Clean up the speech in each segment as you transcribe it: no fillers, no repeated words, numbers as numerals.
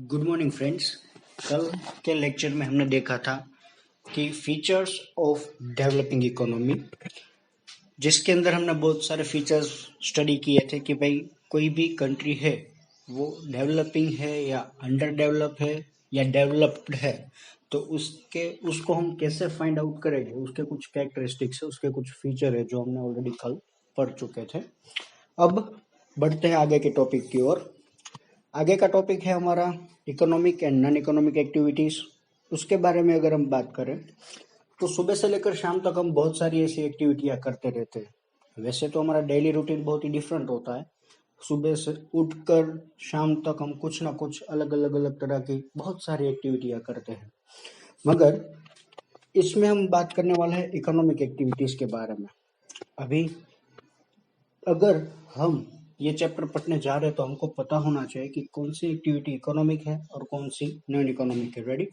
Good morning friends. कल के lecture में हमने देखा था कि फीचर्स ऑफ डेवलपिंग इकोनॉमी, जिसके अंदर हमने बहुत सारे फीचर्स स्टडी किए थे कि भाई कोई भी कंट्री है वो डेवलपिंग है या अंडर डेवलप है या डेवलप्ड है, तो उसको हम कैसे फाइंड आउट करेंगे। उसके कुछ कैरेक्टरिस्टिक्स है, उसके कुछ फीचर है जो हमने ऑलरेडी कल पढ़ चुके थे। अब बढ़ते हैं आगे के टॉपिक की ओर। आगे का टॉपिक है हमारा economic and non economic activities. उसके बारे में अगर हम बात करें तो सुबह से लेकर शाम तक हम बहुत सारी ऐसी एक्टिविटियां करते रहते हैं। वैसे तो हमारा डेली रूटीन बहुत ही डिफरेंट होता है। सुबह से उठकर शाम तक हम कुछ ना कुछ अलग तरह की बहुत सारी एक्टिविटियां करते हैं, मगर इसमें हम बात करने वाले हैं इकोनॉमिक एक्टिविटीज के बारे में। अभी अगर हम ये चैप्टर पढ़ने जा रहे हैं तो हमको पता होना चाहिए कि कौन सी एक्टिविटी इकोनॉमिक है और कौन सी नॉन इकोनॉमिक है। रेडी?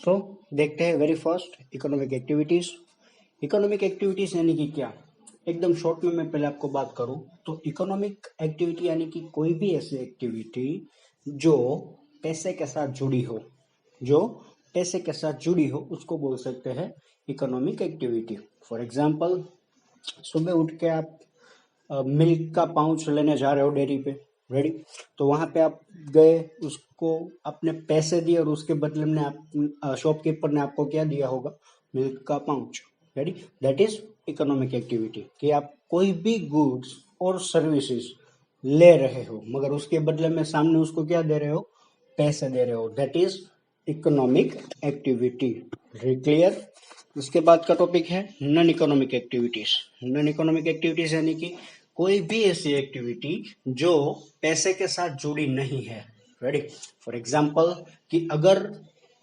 सो देखते हैं। Very first, economic activities. Economic activities यानी कि क्या, एकदम शॉर्ट में मैं पहले आपको बात करूं तो इकोनॉमिक एक्टिविटी यानी कि कोई भी ऐसी एक्टिविटी जो पैसे के साथ जुड़ी हो, उसको बोल सकते हैं इकोनॉमिक एक्टिविटी। फॉर एग्जाम्पल, सुबह उठ के आप मिल्क का पाउच लेने जा रहे हो डेयरी पे। रेडी? तो वहां पे आप गए, उसको आपने पैसे दिए और उसके बदले में आप शॉपकीपर ने आपको क्या दिया होगा? मिल्क का pouch. Ready? That is economic activity कि आप कोई भी गुड्स और सर्विसेज ले रहे हो मगर उसके बदले में सामने उसको क्या दे रहे हो? पैसे दे रहे हो। That is economic activity. Clear? उसके बाद का टॉपिक है non economic activities. Non economic activities यानी कि कोई भी ऐसी एक्टिविटी जो पैसे के साथ जुड़ी नहीं है। रेडी? फॉर एग्जाम्पल कि अगर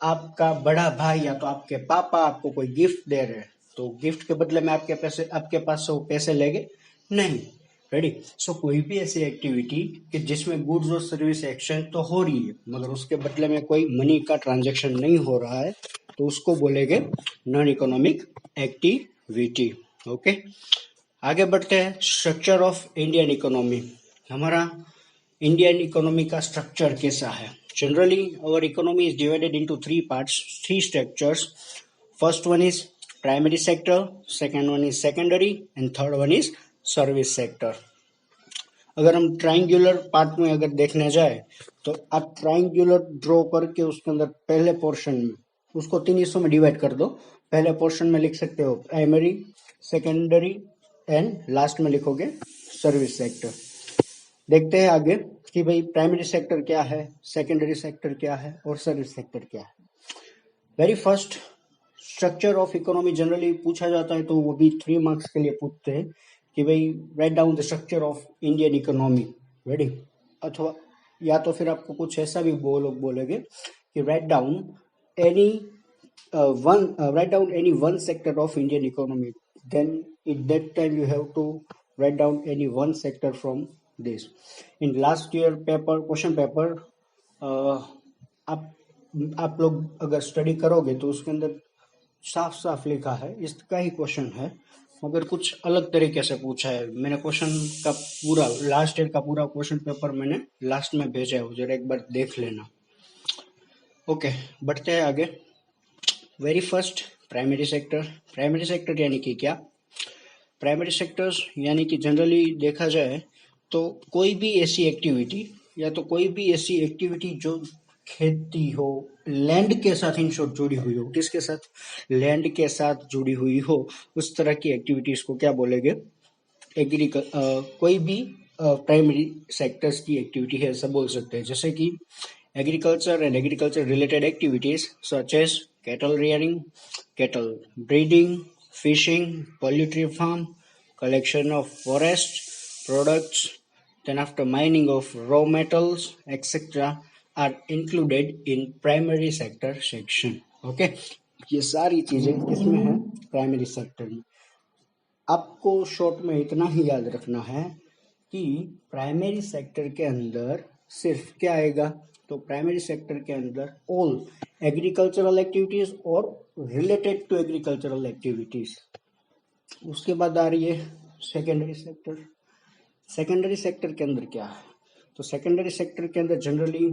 आपका बड़ा भाई या तो आपके पापा आपको कोई गिफ्ट दे रहे हैं तो गिफ्ट के बदले में आपके पास से वो पैसे लेंगे नहीं। रेडी? सो कोई भी ऐसी एक्टिविटी कि जिसमें गुड्स और सर्विस एक्सचेंज तो हो रही है मगर उसके बदले में कोई मनी का ट्रांजेक्शन नहीं हो रहा है, तो उसको बोलेंगे नॉन इकोनॉमिक एक्टिविटी। ओके, आगे बढ़ते हैं। Structure of Indian economy. हमारा इंडियन इकोनॉमी का स्ट्रक्चर कैसा है? Generally our economy is divided into three parts, three structures. First one is primary sector, second one is secondary and third one is service sector. अगर हम triangular part में अगर देखने जाए तो आप ट्राइंगुलर ड्रॉ करके उसके अंदर पहले पोर्शन में उसको तीन हिस्सों में डिवाइड कर दो। पहले पोर्शन में लिख सकते हो प्राइमरी, सेकेंडरी एंड लास्ट में लिखोगे सर्विस सेक्टर। देखते हैं आगे कि भाई प्राइमरी सेक्टर क्या है, सेकेंडरी सेक्टर क्या है और सर्विस सेक्टर क्या है। Very first, structure of economy generally पूछा जाता है तो वो भी 3 मार्क्स के लिए पूछते हैं कि भाई right down the structure of Indian economy. Ready? अथवा या तो फिर आपको कुछ ऐसा भी बोलेंगे कि write down any one sector of Indian economy, then at that time you have to write down any one sector from this. In last year paper, question paper, आप लोग अगर स्टडी करोगे तो उसके अंदर साफ साफ लिखा है, इसका ही क्वेश्चन है मगर कुछ अलग तरीके से पूछा है। मैंने क्वेश्चन का पूरा लास्ट ईयर का पूरा क्वेश्चन पेपर मैंने लास्ट में भेजा है, जरा एक बार देख लेना। ओके, बढ़ते हैं आगे। Very first, primary sector. Primary sector यानी कि क्या? प्राइमरी सेक्टर्स यानी कि जनरली देखा जाए तो कोई भी ऐसी एक्टिविटी जो खेती हो, लैंड के साथ इन शॉर्ट जुड़ी हुई हो। किसके साथ? लैंड के साथ जुड़ी हुई हो, उस तरह की एक्टिविटीज को क्या बोलेंगे? कोई भी प्राइमरी सेक्टर्स की एक्टिविटी है ऐसा बोल सकते हैं। जैसे कि agriculture and agriculture related activities such as cattle rearing, cattle breeding, fishing, poultry farm, collection of forest products, then after mining of raw metals, etc. are included in primary sector section. Okay, ये सारी चीजें किसमें है? Primary sector में। आपको short में इतना ही याद रखना है कि प्राइमरी सेक्टर के अंदर सिर्फ क्या आएगा? तो प्राइमरी सेक्टर के अंदर ऑल एग्रीकल्चरल एक्टिविटीज और रिलेटेड टू एग्रीकल्चरल एक्टिविटीज। उसके बाद आ रही है सेकेंडरी सेक्टर। सेकेंडरी सेक्टर के अंदर क्या है? तो सेकेंडरी सेक्टर के अंदर generally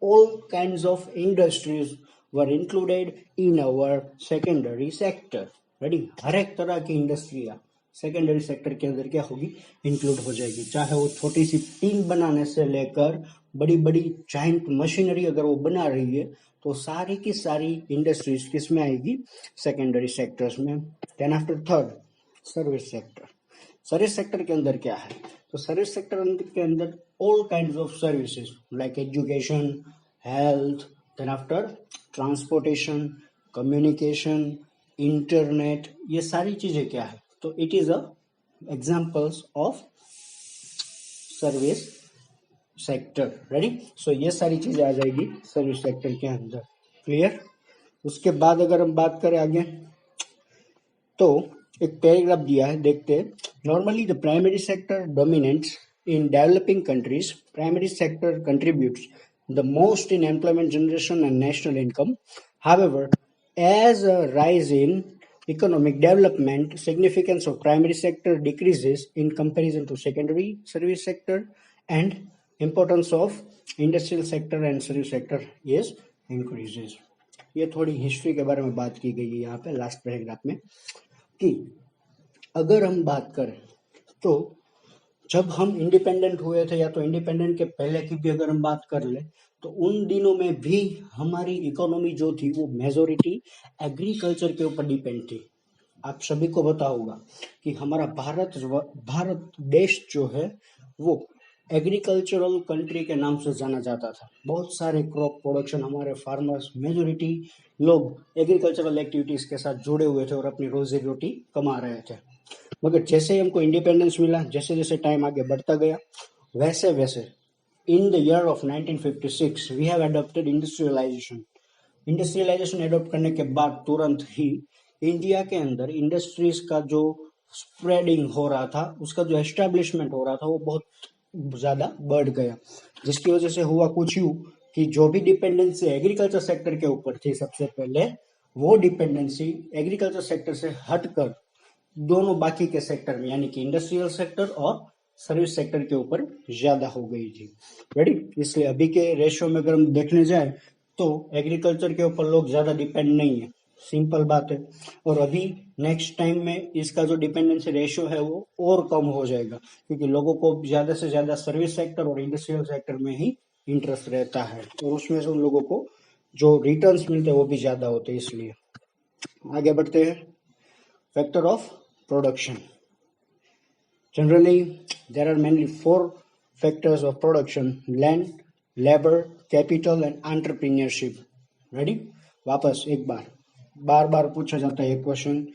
all kinds of industries were included in our secondary sector. Ready, हर एक तरह की इंडस्ट्रियां सेकेंडरी सेक्टर के अंदर क्या होगी, इंक्लूड हो जाएगी। चाहे वो छोटी सी टीन बनाने से लेकर बड़ी बड़ी जाइंट मशीनरी अगर वो बना रही है तो सारी की सारी इंडस्ट्रीज किस में आएगी, सेकेंडरी सेक्टर्स में। Then after third, service sector. Service sector के अंदर क्या है, तो सर्विस सेक्टर के अंदर all kinds of services like education, health, then after transportation, communication, internet, ये सारी चीजें क्या है, तो it is a examples of service sector. Ready, so ये सारी चीजें आ जाएगी सर्विस सेक्टर के अंदर। क्लियर। उसके बाद अगर हम बात करें आगे, तो एक पैराग्राफ दिया है, देखते हैं। Normally the primary sector dominates in developing countries. Primary sector contributes the most in employment generation and national income. However, as a rise in economic development, significance of primary sector decreases in comparison to secondary service sector, and importance of industrial sector and service sector is increases। ये थोड़ी history के बारे में बात की गई है यहाँ पे लास्ट पैराग्राफ में, कि अगर हम बात करें तो जब हम इंडिपेंडेंट हुए थे या तो इंडिपेंडेंट के पहले की भी अगर हम बात कर ले, तो उन दिनों में भी हमारी इकोनॉमी जो थी वो मेजोरिटी एग्रीकल्चर के ऊपर डिपेंड थी। आप सभी को पता होगा कि हमारा भारत देश जो है वो एग्रीकल्चरल कंट्री के नाम से जाना जाता था। बहुत सारे क्रॉप प्रोडक्शन, हमारे फार्मर्स मेजोरिटी लोग एग्रीकल्चरल एक्टिविटीज के साथ जुड़े हुए थे और अपनी रोजी रोटी कमा रहे थे। मगर जैसे ही हमको इंडिपेंडेंस मिला, जैसे जैसे टाइम आगे बढ़ता गया, वैसे वैसे in the year of 1956 we have adopted industrialization। Industrialization adopt करने के बाद तुरंत ही इंडिया के अंदर इंडस्ट्रीज का जो स्प्रेडिंग हो रहा था, उसका जो एस्टेब्लिशमेंट हो रहा था वो बहुत ज्यादा बढ़ गया, जिसकी वजह से हुआ कुछ यूं कि जो भी डिपेंडेंसी एग्रीकल्चर सेक्टर के ऊपर थी सबसे पहले, वो डिपेंडेंसी एग्रीकल्चर सेक्टर से हटकर दोनों बाकी के सेक्टर में यानी कि इंडस्ट्रियल सेक्टर और सर्विस सेक्टर के ऊपर ज्यादा हो गई थी। रेडी, इसलिए अभी के रेशियो में अगर हम देखने जाए तो एग्रीकल्चर के ऊपर लोग ज्यादा डिपेंड नहीं है, सिंपल बात है। और अभी नेक्स्ट टाइम में इसका जो डिपेंडेंसी रेशियो है वो और कम हो जाएगा, क्योंकि लोगों को ज्यादा से ज्यादा सर्विस सेक्टर और इंडस्ट्रियल सेक्टर में ही इंटरेस्ट रहता है, और उसमें से उन लोगों को जो रिटर्न्स मिलते हैं वो भी ज्यादा होते हैं। इसलिए आगे बढ़ते हैं। Factor of production. Generally, there are mainly 4 factors of production: land, labor, capital and entrepreneurship। Ready? वापस एक बार बार पूछा जाता है ये question.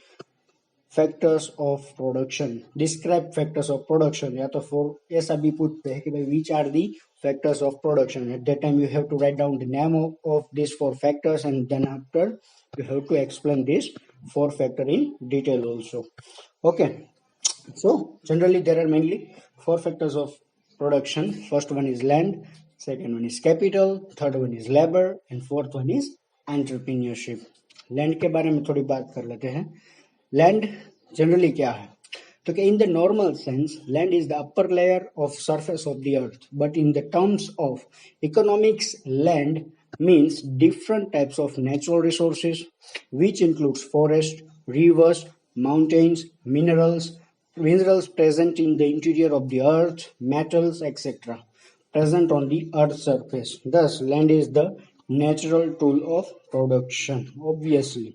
Factors of production, describe factors of production, या तो फोर ऐसा भी पूछते हैं कि भाई which are the factors of production. At that time you have to write down the name of this 4 factors and then after you have to explain this 4 factor in detail also। Okay, so generally there are mainly 4 factors of production। First one is land, second one is capital, third one is labor and fourth one is entrepreneurship। land के बारे में थोड़ी बात कर लेते हैं। land generally क्या है, तो कि in the normal sense land is the upper layer of surface of the earth, but in the terms of economics land means different types of natural resources which includes forest, rivers, mountains, minerals present in the interior of the earth, metals etc. present on the earth's surface। Thus land is the natural tool of production। Obviously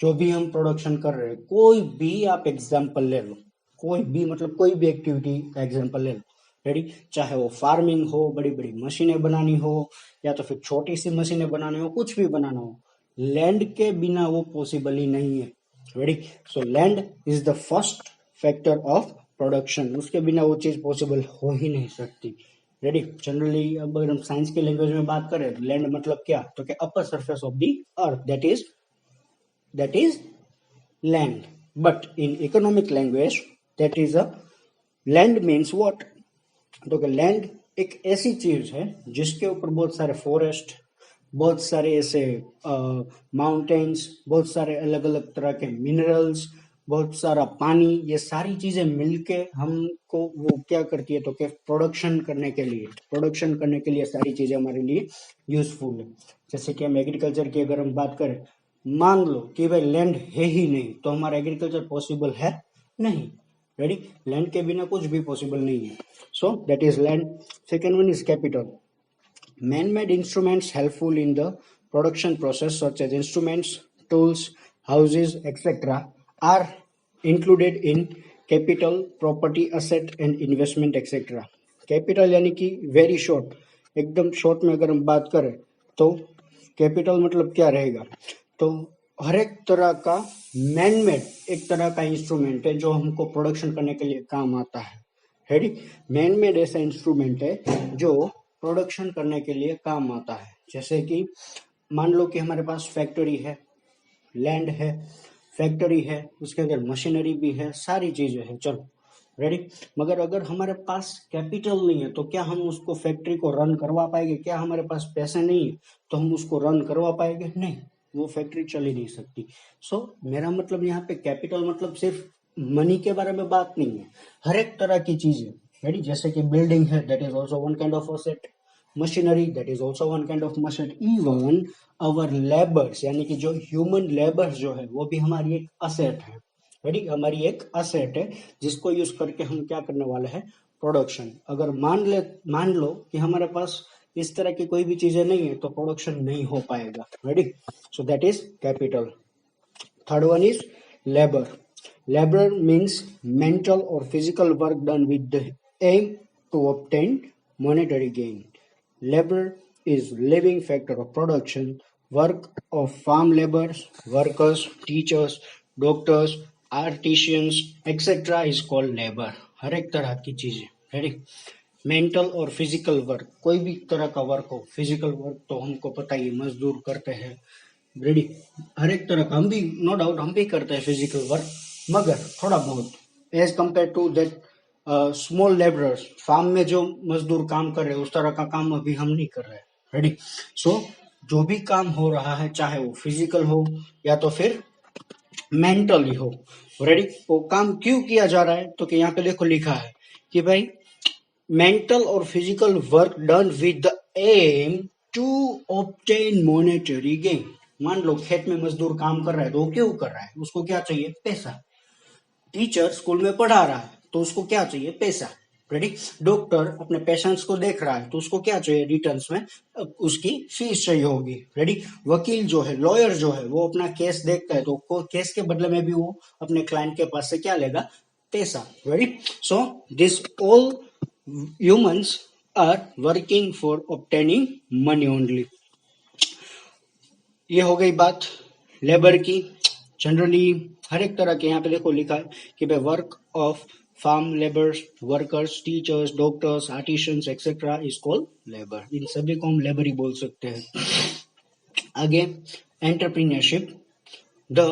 जो भी हम production कर रहे हैं, कोई भी आप example ले लो, कोई भी मतलब कोई भी एक्टिविटी का एग्जांपल ले लो। रेडी, चाहे वो फार्मिंग हो, बड़ी बड़ी मशीनें बनानी हो, या तो फिर छोटी सी मशीनें बनानी हो, कुछ भी बनाना हो, लैंड के बिना वो पॉसिबल ही नहीं है। Ready, so land is the first factor of production, उसके बिना वो चीज पॉसिबल हो ही नहीं सकती। रेडी, जनरली अब अगर हम साइंस के लैंग्वेज में बात करें, लैंड मतलब क्या, तो कि upper surface of the earth, that is land। but in economic language that is a land means what, तो कि लैंड एक ऐसी चीज है जिसके ऊपर बहुत सारे फॉरेस्ट, बहुत सारे ऐसे माउंटेन्स, बहुत सारे अलग अलग तरह के मिनरल्स, बहुत सारा पानी, ये सारी चीजें मिलके हमको वो क्या करती है, तो कि प्रोडक्शन करने के लिए सारी चीजें हमारे लिए यूजफुल है। जैसे कि हम एग्रीकल्चर की अगर हम बात करें, मान लो कि भाई लैंड है ही नहीं तो हमारा एग्रीकल्चर पॉसिबल है नहीं। रेडी, लैंड के बिना कुछ भी पॉसिबल नहीं है। So that is land. Second one is capital. Man-made instruments helpful in the production process, such as instruments, tools, houses, etc., are included in capital, property, asset and investment, etc. Capital यानी कि very short, एकदम short में अगर हम बात करें तो capital मतलब क्या रहेगा, तो हर एक तरह का मैन मेड एक तरह का इंस्ट्रूमेंट है जो हमको प्रोडक्शन करने के लिए काम आता है। रेडी, मैन मेड ऐसा इंस्ट्रूमेंट है जो प्रोडक्शन करने के लिए काम आता है। जैसे कि मान लो कि हमारे पास फैक्ट्री है, लैंड है, फैक्ट्री है, उसके अंदर मशीनरी भी है, सारी चीजें हैं, चलो रेडी। मगर अगर हमारे पास कैपिटल नहीं है तो क्या हम उसको फैक्ट्री को रन करवा पाएंगे? क्या हमारे पास पैसे नहीं है तो हम उसको रन करवा पाएंगे? नहीं, वो फैक्ट्री चल ही नहीं सकती। सो मेरा मतलब यहाँ पे कैपिटल मतलब सिर्फ मनी के बारे में बात नहीं है, हर एक तरह की चीजें। रेडी, जैसे कि बिल्डिंग है, that is also one kind of asset. Machinery, that is also one kind of machine. Even our labours यानी कि जो ह्यूमन लेबर्स जो है वो भी हमारी एक असेट है। रेडी, हमारी एक असेट है जिसको यूज करके हम क्या करने वाले हैं, प्रोडक्शन। अगर मान लो कि हमारे पास इस तरह की कोई भी चीजें नहीं है तो प्रोडक्शन नहीं हो पाएगा। Ready, so that is capital. Third one is labor. Labor means mental or physical work done with the aim to obtain monetary gain. Labor is living factor of production. Work of farm laborers, workers, teachers, doctors, artisans, etc. is called labor. हर एक तरह की चीजें। Ready, mental और physical work, कोई भी तरह का work हो, फिजिकल वर्क तो हमको पता ही मजदूर करते हैं। रेडी, हर एक तरह का हम भी, नो डाउट हम भी करते हैं फिजिकल वर्क, मगर थोड़ा बहुत as compare to that small labourers, farm में जो मजदूर काम कर रहे हैं उस तरह का काम अभी हम नहीं कर रहे हैं। रेडी, सो जो भी काम हो रहा है चाहे वो फिजिकल हो या तो फिर मेंटली हो, रेडी, वो काम क्यों किया जा रहा है, तो कि यहाँ पे देखो लिखा है कि भाई mental or physical work done with the aim to obtain monetary gain। मान लो खेत में मजदूर काम कर रहा है तो वो क्यों कर रहा है, उसको क्या चाहिए, पैसा। टीचर स्कूल में पढ़ा रहा है तो उसको क्या चाहिए, पैसा। रेडी, डॉक्टर अपने पेशेंट्स को देख रहा है तो उसको क्या चाहिए, रिटर्न्स में उसकी फीस चाहिए होगी। रेडी, वकील जो है, लॉयर जो है, वो अपना केस देखता है तो केस के बदले में भी वो अपने क्लाइंट के पास से क्या लेगा, पैसा। Ready, so this all humans are working for obtaining money only। ये हो गई बात लेबर की। जनरली हर एक तरह के यहाँ पे देखो लिखा है कि भाई work of farm labours, workers, teachers, doctors, artisans etcetera is called labour. इन सभी को हम लेबर ही बोल सकते हैं। आगे entrepreneurship, the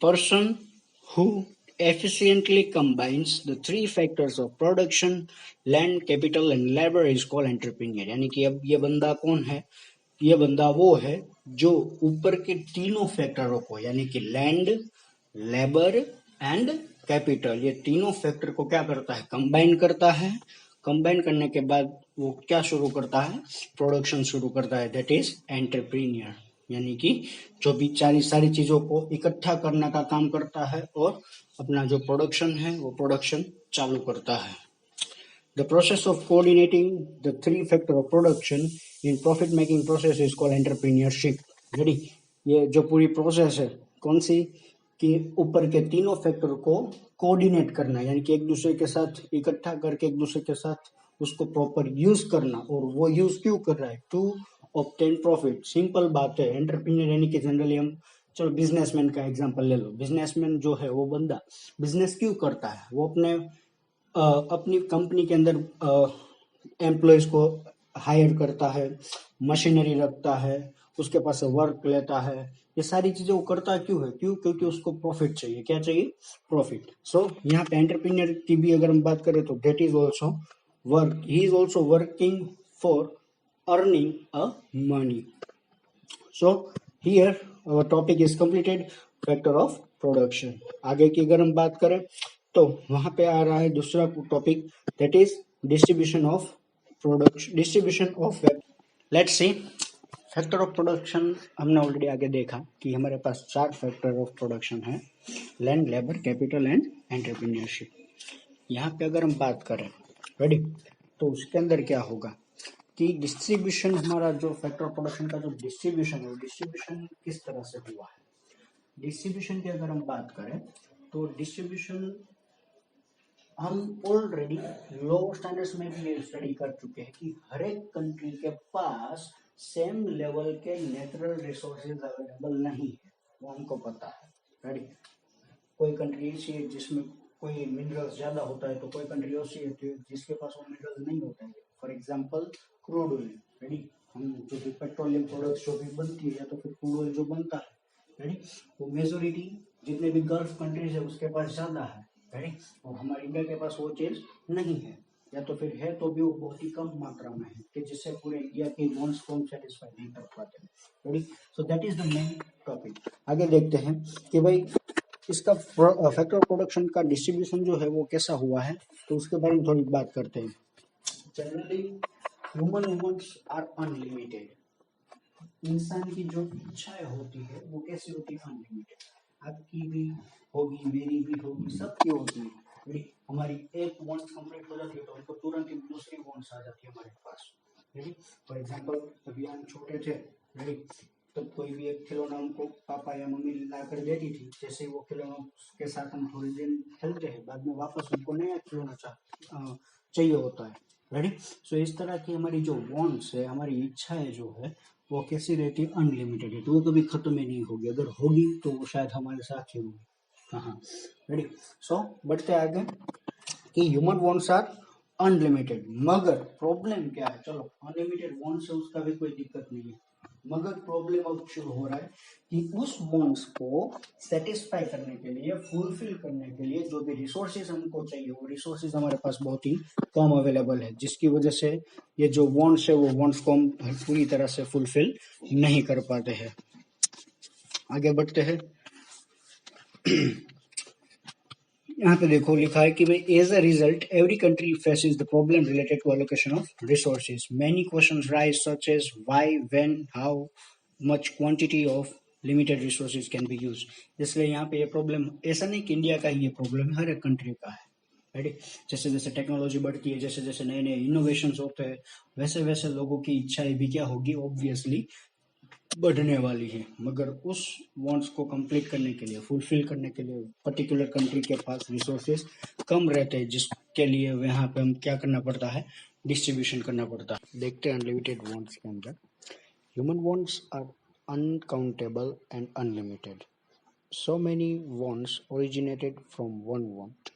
person who efficiently combines the three factors of production, land, capital and labor is called entrepreneur। यानी कि अब ये बंदा कौन है, ये बंदा वो है जो ऊपर के तीनों फैक्टरों को यानी कि लैंड, लेबर एंड कैपिटल, ये तीनों फैक्टर को क्या करता है, कंबाइन करता है। कंबाइन करने के बाद वो क्या शुरू करता है, प्रोडक्शन शुरू करता है, दैट इज एंटरप्रीनियर। यानी कि जो भी सारी चीजों को इकट्ठा करने का काम करता है और अपना जो प्रोडक्शन है वो प्रोडक्शन चालू करता है। The process of coordinating the three factor of production in profit making process is called entrepreneurship। Ready, ये जो पूरी प्रोसेस है कौन सी, कि ऊपर के तीनों फैक्टर को कोऑर्डिनेट करना, यानी कि एक दूसरे के साथ इकट्ठा करके एक दूसरे के साथ उसको प्रॉपर यूज करना। और वो यूज क्यों कर रहा है, टू ऑब्टेन प्रॉफिट। सिंपल बात है, एंटरप्रेन्योर यानी कि जनरली हम, चलो बिजनेसमैन का एग्जांपल ले लो। बिजनेसमैन जो है वो बंदा बिजनेस क्यों करता है, वो अपनी कंपनी के अंदर एम्प्लॉयज को हायर करता है, मशीनरी रखता है, उसके पास से वर्क लेता है, ये सारी चीजें वो करता क्यों है, क्योंकि उसको प्रॉफिट चाहिए। क्या चाहिए, प्रॉफिट। सो यहाँ पे एंटरप्रेन्योर की भी अगर हम बात करें तो that is also work, he is also working for earning a money। So here our topic is completed, factor of production. आगे की अगर हम बात करें तो वहां पे आ रहा है दूसरा topic, that is distribution of production, distribution of web. Let's see factor of production. हमने ऑलरेडी आगे देखा कि हमारे पास 4 फैक्टर ऑफ प्रोडक्शन है, land, labour, capital and entrepreneurship. यहाँ पे अगर हम बात करें, रेडी, तो उसके अंदर क्या होगा कि डिस्ट्रीब्यूशन, हमारा जो फैक्टर ऑफ प्रोडक्शन का जो डिस्ट्रीब्यूशन है, वो डिस्ट्रीब्यूशन किस तरह से हुआ है। डिस्ट्रीब्यूशन की अगर हम बात करें तो डिस्ट्रीब्यूशन हम ऑलरेडी लोअर स्टैंडर्ड्स में भी ये स्टडी कर चुके हैं कि हर एक कंट्री के पास सेम लेवल के नेचुरल रिसोर्सेज अवेलेबल नहीं है, वो हमको पता है। रेडी, कोई कंट्री ऐसी है जिसमें कोई मिनरल्स ज्यादा होता है, तो कोई कंट्री ऐसी है जिसके पास वो मिनरल्स नहीं होता है। For example crude oil, ready, हम जो भी पेट्रोलियम प्रोडक्ट्स जो भी बनती है या तो फिर क्रूड ऑयल जो बनता है, रेडी, वो मेजोरिटी जितने भी गल्फ कंट्रीज है उसके पास ज्यादा है, रेडी, और हमारे इंडिया के पास वो चीज नहीं है, या तो फिर है तो भी वो बहुत ही कम मात्रा में है कि जिससे पूरे इंडिया के वॉन्ट्स को हम सेटिस्फाई नहीं कर पाते। Ready, so that is the main topic. आगे देखते हैं कि भाई इसका फैक्टर ऑफ प्रोडक्शन का डिस्ट्रीब्यूशन जो है वो कैसा हुआ है, तो उसके बारे में थोड़ी बात करते हैं। Generally human wants are unlimited. इंसान की जो इच्छाएं होती है वो कैसी होती है, अनलिमिटेड। आपकी भी होगी, मेरी भी होगी, सबकी होती है। हमारी एक वांट्स कंप्लीट हो जाती है तो हमको तुरंत ही दूसरी वांट्स आ जाती है हमारे पास। रेडी, फॉर एग्जांपल अभी हम छोटे थे, रेडी, तो कोई भी एक खिलौना हमको पापा या मम्मी ला कर देती थी, जैसे वो खिलौना के साथ हम थोड़ी देर खेलते हैं, बाद में वापस हमको नया खिलौना चाहिए होता है। रेडी, सो इस तरह की हमारी जो वांट्स है, हमारी इच्छाएं जो है वो कैसी रहती है, अनलिमिटेड है, तो वो कभी खत्म ही नहीं होगी। अगर होगी तो वो शायद हमारे साथ ही होगी। हाँ, रेडी, सो बढ़ते आगे कि ह्यूमन वांट्स आर अनलिमिटेड, मगर प्रॉब्लम क्या है, चलो अनलिमिटेड वांट्स है उसका भी कोई दिक्कत नहीं है, मगर प्रॉब्लम अब शुरू हो रहा है कि उस वांट्स को सेटिस्फाई करने के लिए, फुलफिल करने के लिए जो भी रिसोर्सेज हमको चाहिए वो रिसोर्सेज हमारे पास बहुत ही कम अवेलेबल है, जिसकी वजह से ये जो वांट्स है वो वांट्स को हम पूरी तरह से फुलफिल नहीं कर पाते हैं। आगे बढ़ते हैं। यहाँ पे देखो लिखा है कि भाई as a result every country faces the problem related to allocation of resources. Many questions rise such as why, when, how much quantity of limited resources can be use. इसलिए यहाँ पे ये प्रॉब्लम ऐसा नहीं कि इंडिया का ही ये problem है, हर एक कंट्री का है। राइट, जैसे जैसे टेक्नोलॉजी बढ़ती है, जैसे जैसे नए नए इनोवेशंस होते हैं, वैसे वैसे लोगों की इच्छाएं भी क्या होगी, ऑब्वियसली बढ़ने वाली है। मगर उस वांट्स को कंप्लीट करने के लिए, फुलफिल करने के लिए पर्टिकुलर कंट्री के पास रिसोर्सेज कम रहते हैं, जिसके लिए यहाँ पे हम क्या करना पड़ता है, डिस्ट्रीब्यूशन करना पड़ता है। देखते हैं अनलिमिटेड वांट्स के अंदर, human wants are uncountable and unlimited. So many wants originated from one want.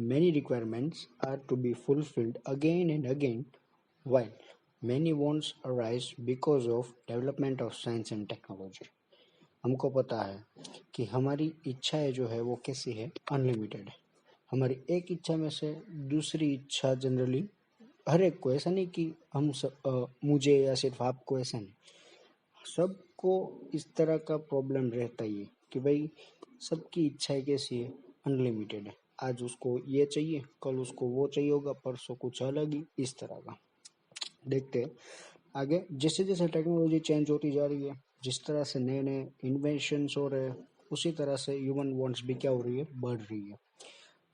Many requirements are to be fulfilled again and again, while many wants arise because of development of science and technology. हमको पता है कि हमारी इच्छाएं जो है वो कैसी है, अनलिमिटेड है। हमारी एक इच्छा में से दूसरी इच्छा जनरली हर एक को, ऐसा नहीं कि मुझे या सिर्फ आपको, ऐसा नहीं, सबको इस तरह का प्रॉब्लम रहता ही है कि भाई सबकी इच्छाएं कैसी है, अनलिमिटेड है। आज उसको ये चाहिए, कल उसको वो चाहिए होगा, परसों कुछ अलग ही, इस तरह का। देखते हैं आगे, जैसे जैसे टेक्नोलॉजी चेंज होती जा रही है, जिस तरह से नए नए इन्वेंशंस हो रहे हैं, उसी तरह से ह्यूमन वांट्स भी क्या हो रही है, बढ़ रही है।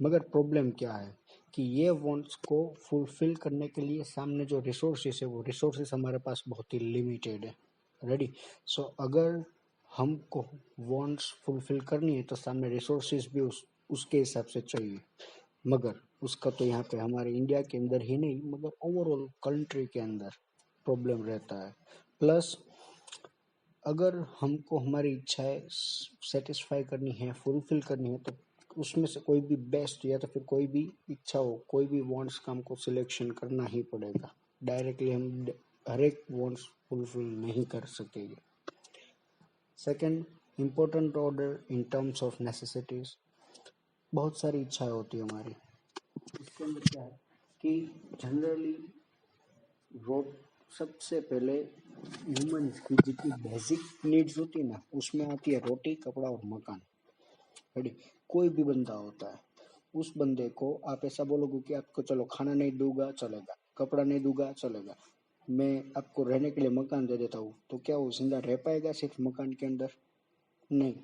मगर प्रॉब्लम क्या है कि ये वांट्स को फुलफिल करने के लिए सामने जो रिसोर्सेस है वो रिसोर्सेस हमारे पास बहुत ही लिमिटेड है। रेडी, सो अगर हमको वांट्स फुलफिल करनी है तो सामने रिसोर्सेज भी उसके हिसाब से चाहिए, मगर उसका तो यहाँ पे हमारे इंडिया के अंदर ही नहीं मगर ओवरऑल कंट्री के अंदर प्रॉब्लम रहता है। प्लस अगर हमको हमारी इच्छाएं सेटिस्फाई करनी है, फुलफिल करनी है, तो उसमें से कोई भी बेस्ट या तो फिर कोई भी इच्छा हो, कोई भी वांट्स का हमको सिलेक्शन करना ही पड़ेगा। डायरेक्टली हम हर एक वांट्स फुलफिल नहीं कर सकेंगे। Second, important order in terms of necessities. बहुत सारी इच्छाएं होती है हमारी, इसके अंदर क्या है कि जनरली सबसे पहले ह्यूमंस की जितनी बेसिक नीड्स होती है ना, उसमें आती है रोटी, कपड़ा और मकान। रेडी। कोई भी बंदा होता है, उस बंदे को आप ऐसा बोलोगे कि आपको चलो खाना नहीं दूंगा चलेगा, कपड़ा नहीं दूंगा चलेगा, मैं आपको रहने के लिए मकान दे देता हूँ, तो क्या वो जिंदा रह पाएगा सिर्फ मकान के अंदर? नहीं।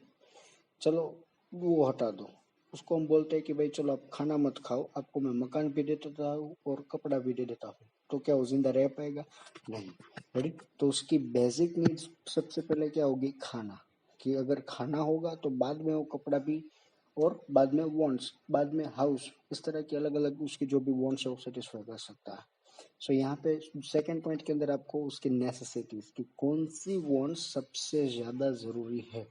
चलो वो हटा दो, उसको हम बोलते हैं कि भाई चलो आप खाना मत खाओ, आपको मैं मकान भी दे देता हूँ और कपड़ा भी दे देता हूँ, तो क्या वो जिंदा रह पाएगा? नहीं। रेडी। तो उसकी बेसिक नीड्स सबसे पहले क्या होगी? खाना। कि अगर खाना होगा तो बाद में वो कपड़ा भी, और बाद में वांट्स, बाद में हाउस, इस तरह की अलग अलग उसकी जो भी वांट्स है वो सेटिस्फाई कर सकता है। सो यहाँ पे सेकंड पॉइंट के अंदर आपको उसकी नेसेसिटीज की कौन सी वांट्स सबसे ज्यादा जरूरी है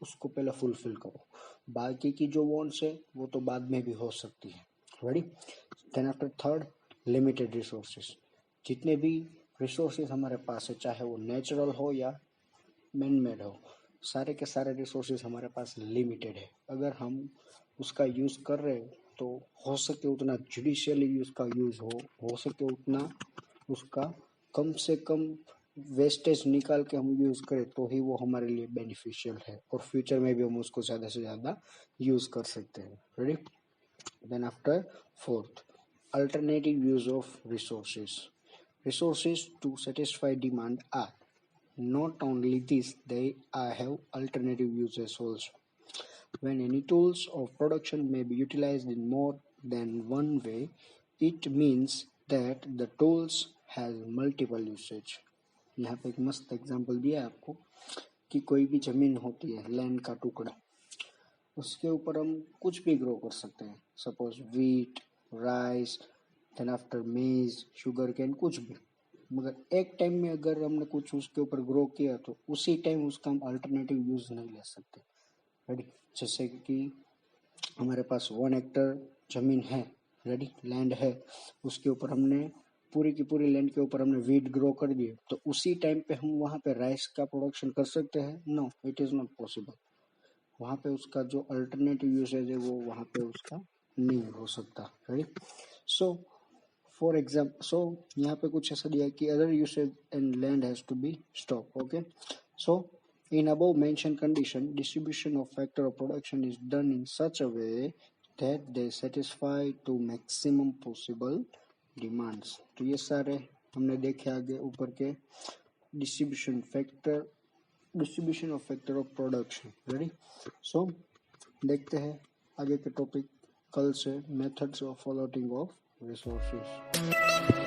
उसको पहले फुलफिल करो, बाकी की जो वांट्स है वो तो बाद में भी हो सकती है। Ready. Then after third, limited resources. जितने भी रिसोर्सेज हमारे पास है, चाहे वो नेचुरल हो या मैन मेड हो, सारे के सारे रिसोर्सेज हमारे पास लिमिटेड है। अगर हम उसका यूज कर रहे हैं तो हो सके उतना जुडिशियली उसका यूज हो सके उतना उसका कम से कम वेस्टेज निकाल के हम यूज करें तो ही वो हमारे लिए बेनिफिशियल है, और फ्यूचर में भी हम उसको ज्यादा से ज्यादा यूज कर सकते हैं। Ready. Then after fourth, alternative use of resources. Resources to satisfy demand are not only this, they have alternative uses also. When any tools of production may be utilized in more than one way, it means that the tools has multiple usage. यहाँ पे एक मस्त example दिया है आपको कि कोई भी जमीन होती है, लैंड का टुकड़ा, उसके ऊपर हम कुछ भी ग्रो कर सकते हैं, suppose wheat, rice, then after maize, sugar cane, कुछ भी। मगर एक टाइम में अगर हमने कुछ उसके ऊपर ग्रो किया तो उसी टाइम उसका हम अल्टरनेटिव यूज नहीं ले सकते। रेडी। जैसे कि हमारे पास 1 हेक्टर जमीन है, रेडी, लैंड है, उसके ऊपर हमने पूरी की पूरी लैंड के ऊपर हमने वीट ग्रो कर दिए, तो उसी टाइम पे हम वहाँ पे राइस का प्रोडक्शन कर सकते हैं? No, it is not possible. वहाँ पे उसका जो अल्टरनेटिव यूसेज है वो वहाँ पे उसका नहीं हो सकता। Right. So for example, so यहाँ पे कुछ ऐसा दिया है कि other usage and land has to be stop. Okay. So in above mentioned condition, distribution of factor of production is done in such a way that they satisfy to maximum possible demands. तो ये सारे हमने देखे आगे ऊपर के distribution of factor of production. Ready. So देखते हैं आगे के टॉपिक कल से, methods of allotting of resources.